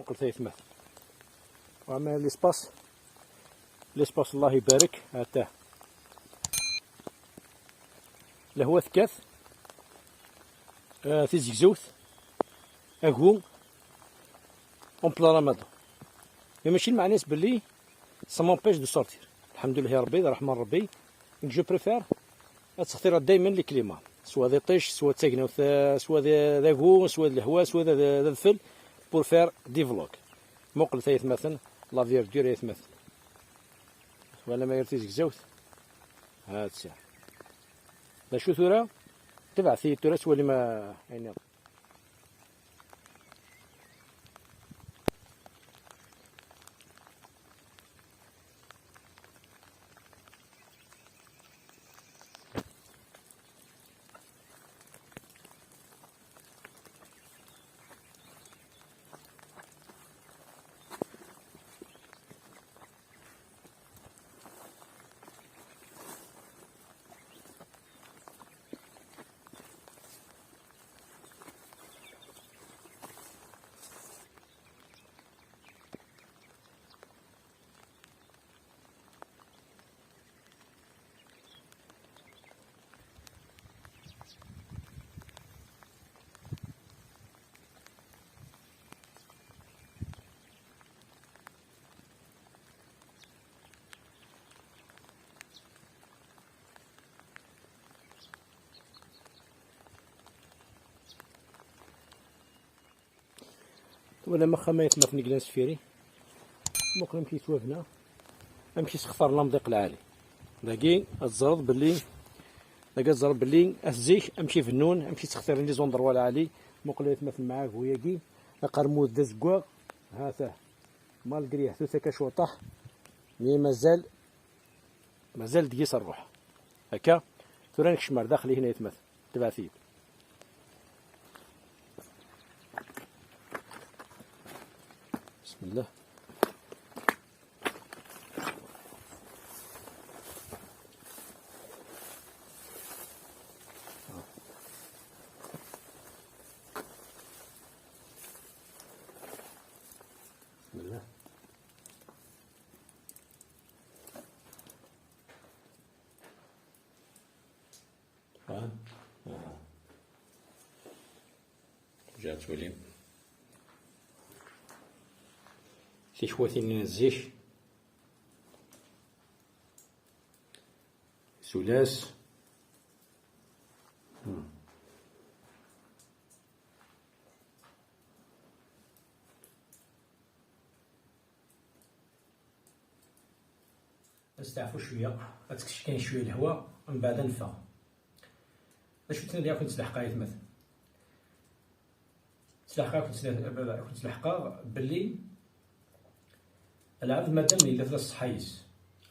قلت يتمثل وعمل ليسباس الله يبارك هاتاه لهو ثكاث تيزيكزوث اكو اون بلا رمضان ماشي المعنى بلي سا مونبيش دو سورتير. الحمد لله ربي رحمن ربي جو بريفير تختار دائما لي كليما سوا دي طيش سوا تاكنا سوا ذا كو سوا الهواء سوا ذا الفل بور فير دي فلوغ مقل يتمثل لا فيردور يتمثل ولا ما يرتيز زوث هاد الساعة لا شو ثورة تبع ثورة سوا اللي ما يعني ولا ما خما يتمثل نقلان سفيري ممكن نمشي توافنا نمشي سخفر لامضيق العالي لاكي الزرد باللي لاكا الزرد باللي الزيك امشي فنون امشي تختار لي زون دروا العالي ممكن يتمثل معاك وياكي قرمود دا زكوا هاته مالكري حتى كشوطح مي مازال دقيس الروح هكا ثورانك شمار داخلي هنا يتمثل تبع ثيب بسم الله بسم الله جات ولي في شوية نزيش سلاس نستعفو شوية غتكشف كاين شوية الهواء من بعد نفا باش كنت ندير كنت تلحقها يتمثل كنت تلحقها باللي العبد مادام الا ثلاث صحايس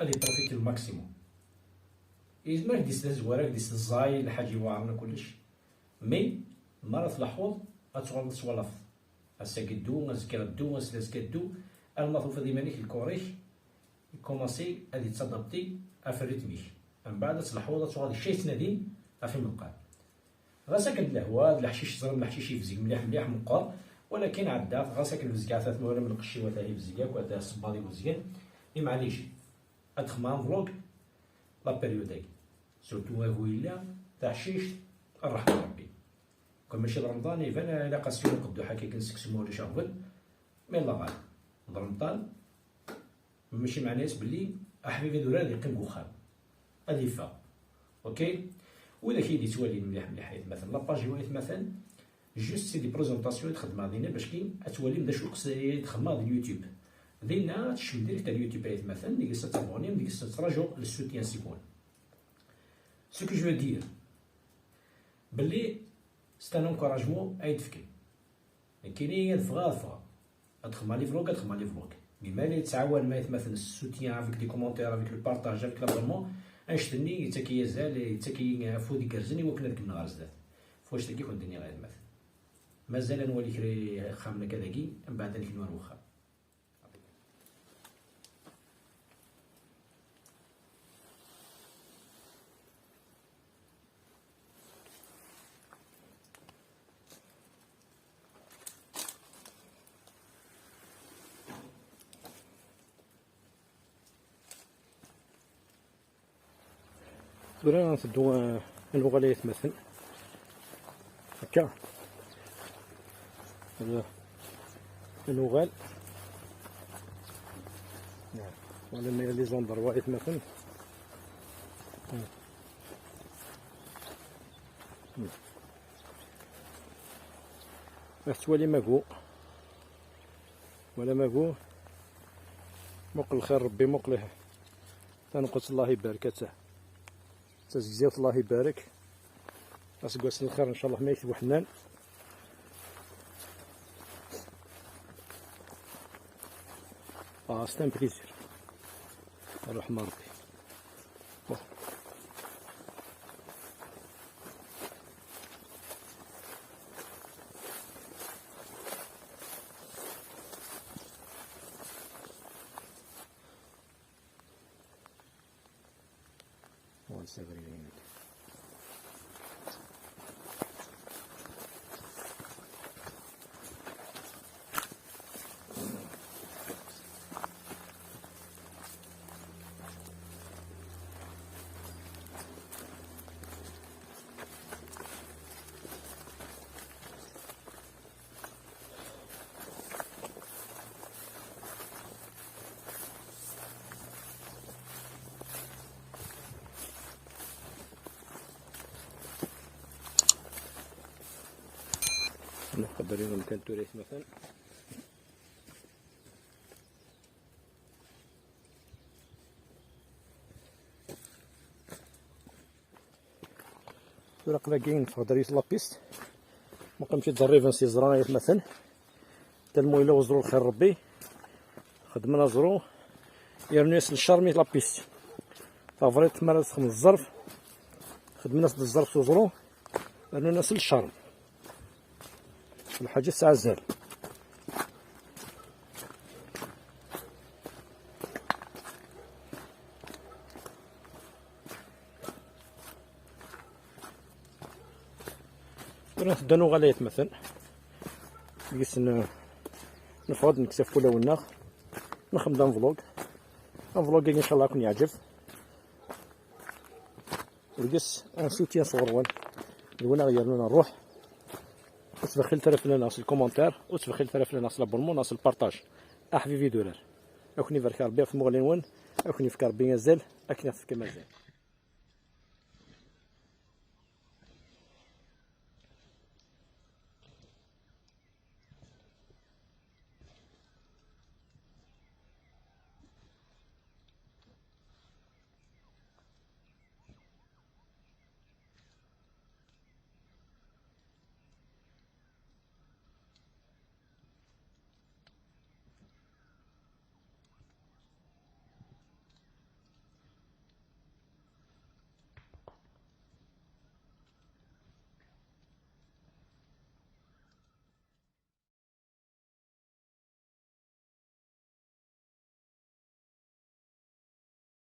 غادي بروفيتي الماكسيموم يزمر ديس الزوارق ديس الزاي الحاج يوارنا كلشي مي مرة في الحوض غتغلط توالف اساكدو اسكردو اسكدو المطوفه ديما نيك الكوريك يكوماسي غادي تادابتي افريت ميش من بعد الحوض غادي شي سنادين افي مبقى غا ساكن الهواء الحشيش زرم الحشيش يفزق مليح مقر ولكن عدا غا ساكن الفزكا ثلاث موالم من القشي وتا يفزقك وتا الصباطي وزيان معليش ادخمان فلوق لا بيريوداك سورتو هو الا تاع حشيش الرحمة ربي كون ماشي رمضان يبان الا قاسيو نقدو حكي كنسكسمو ولا شغل مي لا غالب رمضان ماشي مع ناس بلي احبيبي دورا اللي يقيم وخام هادي فا اوكي وإذا كيدي توالي مليح يتمثل لاباج هو يتمثل جوست سي دي بريزونطاسيون تخدم غادينا باش كي اتولي بدا شو تخدم غادي اليوتيوب دينا تشم ديريكت اليوتيوب يتمثل ديك تابوني ديك تراجعو للسوتيان سيكون سو كو جو دير بلي سي ان انكوراجمون ايدفكي كاينين فغا تخدم لي فلوق بما اللي تعاون ما يتمثل السوتيان افيك دي كومونتير افيك لو بارطاج افيك لابونمون انشتني تاكي زال تاكي فودي كرزني وكنا ديك النهار زدات فواش تاكي كون الدنيا غير مثلا مازال نولي كري خامنا كذاكي من بعد نكمل واخا ولا نسدو النوغال اللي يتمثل هكا النوغال ولا لي زوندر واحد يتمثل توالي ماكو ولا ماكو موقل الخير ربي موقله تنقص الله يبارك تزكزيوت الله يبارك اسقاس الخير ان شاء الله ما يكتبو حنان ستان بليزير الرحمة ربي نقدر يوم كان توريث مثلا ورق لاقين تقدر يطلع بيست ما قمتش تجرب نسي زرانيت مثلا حتى المويله وزرو الخير ربي خدمنا زرو يرنيس الشرمي طلع بيست فافريت تمارا تخدم الظرف خدمنا الظرف وزرو لانه ناس الشرم الحاجة ساعة زال نبدا نوغالا يتمثل قيس نفرض نكتف ولا وناخ نخدم فلوق ان شاء الله يكون يعجب ولقيس انسوتيا صغروان الونا غيرنا نروح وتبخل ترف لنا ناس الكومنتير وتبخل ترف لنا ناس لابونمون ناس البارطاج احفي فيديو دولار اكوني فرك ربي في مغلين وين اكوني فكر بي مازال اكني فكر مازال